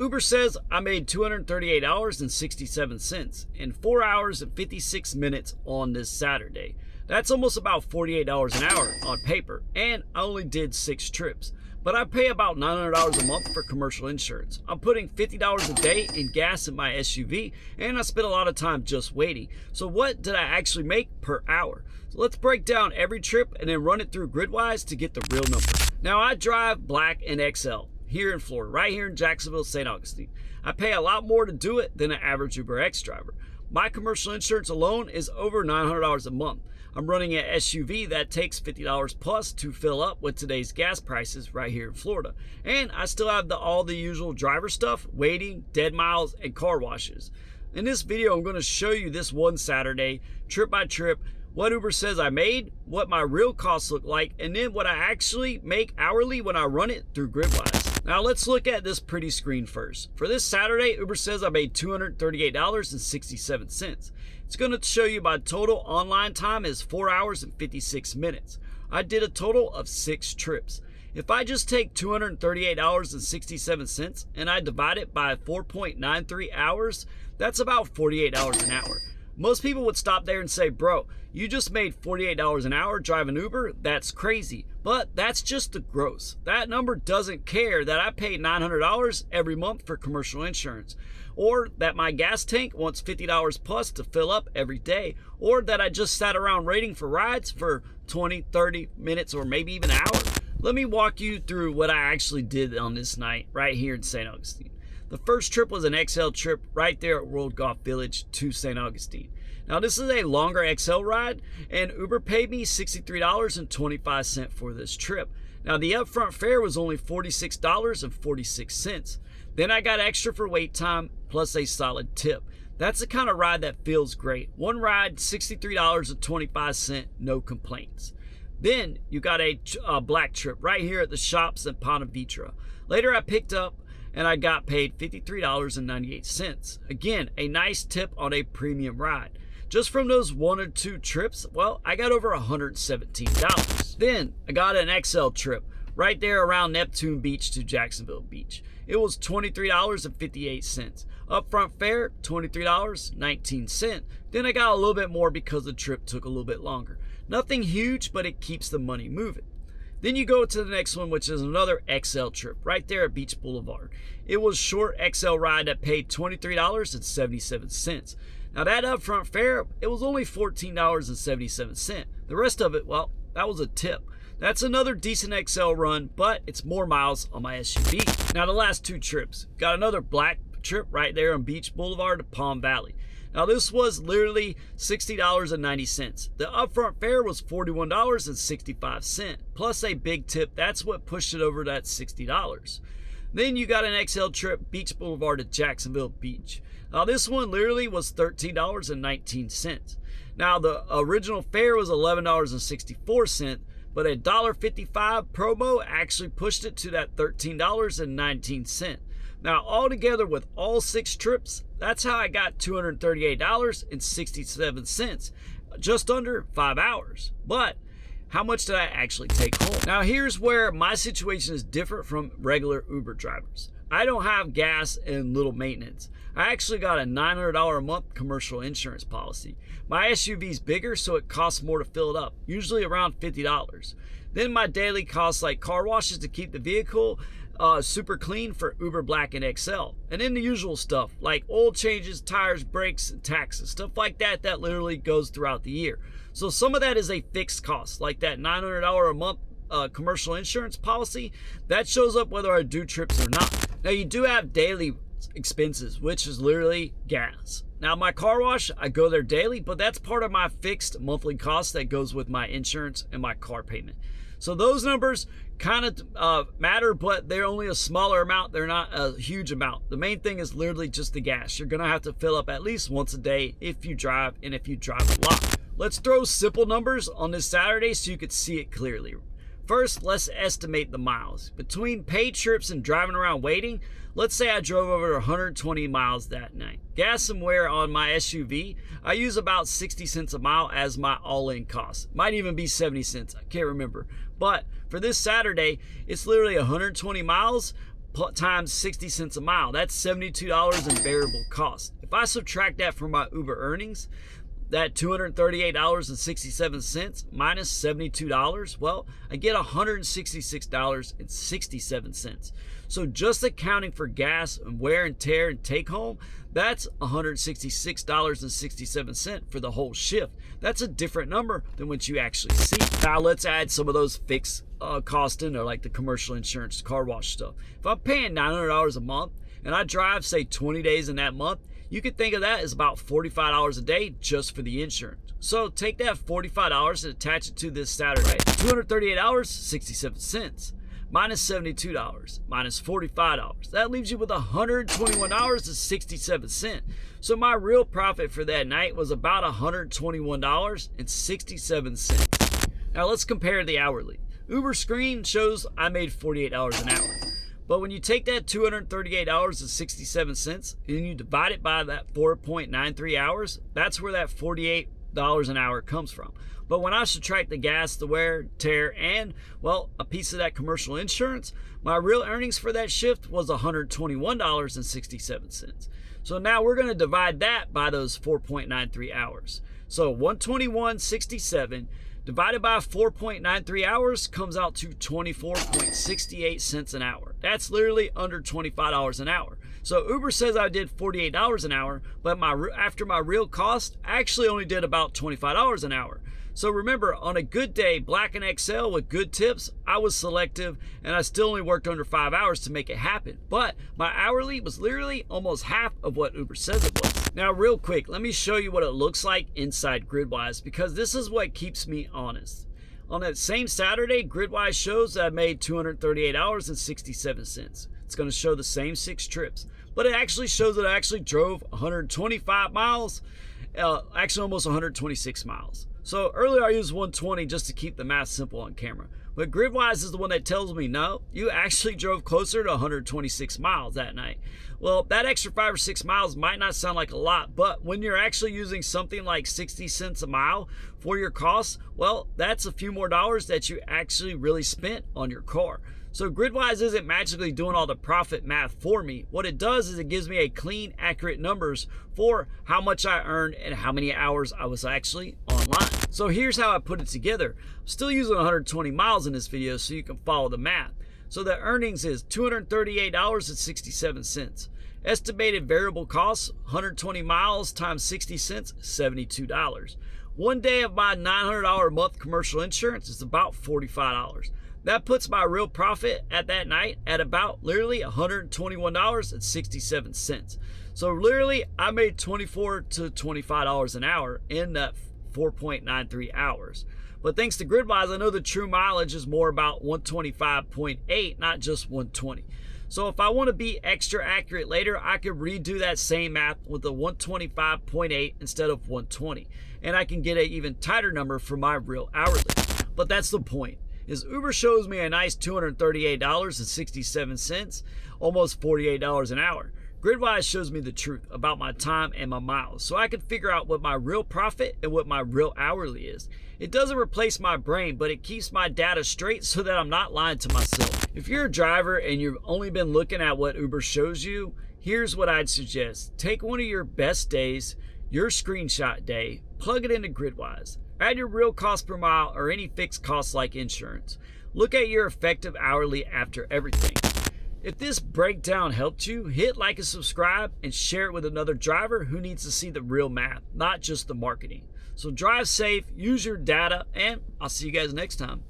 Uber says I made $238.67 in 4 hours and 56 minutes on this Saturday. That's almost about $48 an hour on paper, and I only did 6 trips. But I pay about $900 a month for commercial insurance. I'm putting $50 a day in gas in my SUV, and I spend a lot of time just waiting. So what did I actually make per hour? So let's break down every trip and then run it through Gridwise to get the real number. Now I drive Black and XL here in Florida, right here in Jacksonville, St. Augustine. I pay a lot more to do it than an average Uber X driver. My commercial insurance alone is over $900 a month. I'm running an SUV that takes $50 plus to fill up with today's gas prices right here in Florida. And I still have all the usual driver stuff, waiting, dead miles, and car washes. In this video, I'm going to show you this one Saturday, trip by trip, what Uber says I made, what my real costs look like, and then what I actually make hourly when I run it through Gridwise. Now let's look at this pretty screen first. For this Saturday, Uber says I made $238.67. It's going to show you my total online time is 4 hours and 56 minutes. I did a total of 6 trips. If I just take $238.67 and I divide it by 4.93 hours, that's about $48 an hour. Most people would stop there and say, bro, you just made $48 an hour driving Uber? That's crazy. But that's just the gross. That number doesn't care that I pay $900 every month for commercial insurance, or that my gas tank wants $50 plus to fill up every day, or that I just sat around waiting for rides for 20, 30 minutes, or maybe even an hour. Let me walk you through what I actually did on this night right here in St. Augustine. The first trip was an XL trip right there at World Golf Village to St. Augustine. Now this is a longer XL ride, and Uber paid me $63.25 for this trip. Now the upfront fare was only $46.46. Then I got extra for wait time plus a solid tip. That's the kind of ride that feels great. One ride, $63.25, no complaints. Then you got a black trip right here at the shops in Ponte Vedra. Later I picked up and I got paid $53.98. Again, a nice tip on a premium ride. Just from those 1 or 2 trips, well, I got over $117. Then I got an XL trip right there around Neptune Beach to Jacksonville Beach. It was $23.58. Upfront fare, $23.19. Then I got a little bit more because the trip took a little bit longer. Nothing huge, but it keeps the money moving. Then you go to the next one, which is another XL trip right there at Beach Boulevard. It was a short XL ride that paid $23.77. Now that upfront fare, it was only $14.77. The rest of it, well, that was a tip. That's another decent XL run, but it's more miles on my SUV. Now the last 2 trips, got another black trip right there on Beach Boulevard to Palm Valley. Now this was literally $60.90. The upfront fare was $41.65, plus a big tip. That's what pushed it over that $60. Then you got an XL trip, Beach Boulevard to Jacksonville Beach. Now this one literally was $13.19. Now the original fare was $11.64, but a $1.55 promo actually pushed it to that $13.19. Now, altogether with all 6 trips, that's how I got $238.67, just under 5 hours. But how much did I actually take home? Now, here's where my situation is different from regular Uber drivers. I don't have gas and little maintenance. I actually got a $900 a month commercial insurance policy. My SUV is bigger, so it costs more to fill it up, usually around $50. Then my daily costs like car washes to keep the vehicle super clean for Uber Black and XL. And then the usual stuff like oil changes, tires, brakes, and taxes, stuff like that literally goes throughout the year. So some of that is a fixed cost, like that $900 a month commercial insurance policy. That shows up whether I do trips or not. Now you do have daily expenses, which is literally gas. Now my car wash, I go there daily, but that's part of my fixed monthly cost that goes with my insurance and my car payment. So those numbers kind of matter, but they're only a smaller amount. They're not a huge amount. The main thing is literally just the gas. You're going to have to fill up at least once a day if you drive, and if you drive a lot. Let's throw simple numbers on this Saturday so you could see it clearly. First, let's estimate the miles. Between paid trips and driving around waiting, let's say I drove over 120 miles that night. Gas and wear on my SUV, I use about 60 cents a mile as my all-in cost. Might even be 70 cents, I can't remember. But for this Saturday, it's literally 120 miles times 60 cents a mile. That's $72 in variable cost. If I subtract that from my Uber earnings, that $238.67 minus $72, well, I get $166.67. So just accounting for gas and wear and tear and take home, that's $166.67 for the whole shift. That's a different number than what you actually see. Now let's add some of those fixed costs in there, like the commercial insurance, car wash stuff. If I'm paying $900 a month and I drive, say, 20 days in that month, you could think of that as about $45 a day just for the insurance. So take that $45 and attach it to this Saturday. $238.67 minus $72 minus $45. That leaves you with $121.67. So my real profit for that night was about $121.67. Now let's compare the hourly. Uber screen shows I made $48 an hour. But when you take that $238.67 and you divide it by that 4.93 hours, that's where that $48 an hour comes from. But when I subtract the gas, the wear, tear, and, well, a piece of that commercial insurance, my real earnings for that shift was $121.67. So now we're going to divide that by those 4.93 hours. So $121.67 divided by 4.93 hours comes out to 24.68 cents an hour. That's literally under $25 an hour. So Uber says I did $48 an hour, but after my real cost, I actually only did about $25 an hour. So remember, on a good day, Black and XL with good tips, I was selective and I still only worked under 5 hours to make it happen. But my hourly was literally almost half of what Uber says it was. Now, real quick, let me show you what it looks like inside Gridwise, because this is what keeps me honest. On that same Saturday, Gridwise shows that I made $238.67. It's going to show the same 6 trips, but it actually shows that I actually drove 125 miles, actually almost 126 miles. So earlier I used 120 just to keep the math simple on camera. But Gridwise is the one that tells me, no, you actually drove closer to 126 miles that night. Well, that extra 5 or 6 miles might not sound like a lot, but when you're actually using something like 60 cents a mile for your costs, well, that's a few more dollars that you actually really spent on your car. So Gridwise isn't magically doing all the profit math for me. What it does is it gives me a clean, accurate numbers for how much I earned and how many hours I was actually online. So here's how I put it together. I'm still using 120 miles in this video so you can follow the math. So the earnings is $238.67. Estimated variable costs, 120 miles times 60 cents, $72. 1 day of my $900 a month commercial insurance is about $45. That puts my real profit at that night at about literally $121.67. So literally I made $24 to $25 an hour in that 4.93 hours. But thanks to Gridwise, I know the true mileage is more about 125.8, not just 120. So if I want to be extra accurate later, I could redo that same math with a 125.8 instead of 120. And I can get an even tighter number for my real hourly. But that's the point. Is Uber shows me a nice $238.67, almost $48 an hour. Gridwise shows me the truth about my time and my miles, so I can figure out what my real profit and what my real hourly is. It doesn't replace my brain, but it keeps my data straight so that I'm not lying to myself. If you're a driver and you've only been looking at what Uber shows you, here's what I'd suggest. Take one of your best days, your screenshot day, plug it into Gridwise. Add your real cost per mile or any fixed costs like insurance. Look at your effective hourly after everything. If this breakdown helped you, hit like and subscribe and share it with another driver who needs to see the real math, not just the marketing. So drive safe, use your data, and I'll see you guys next time.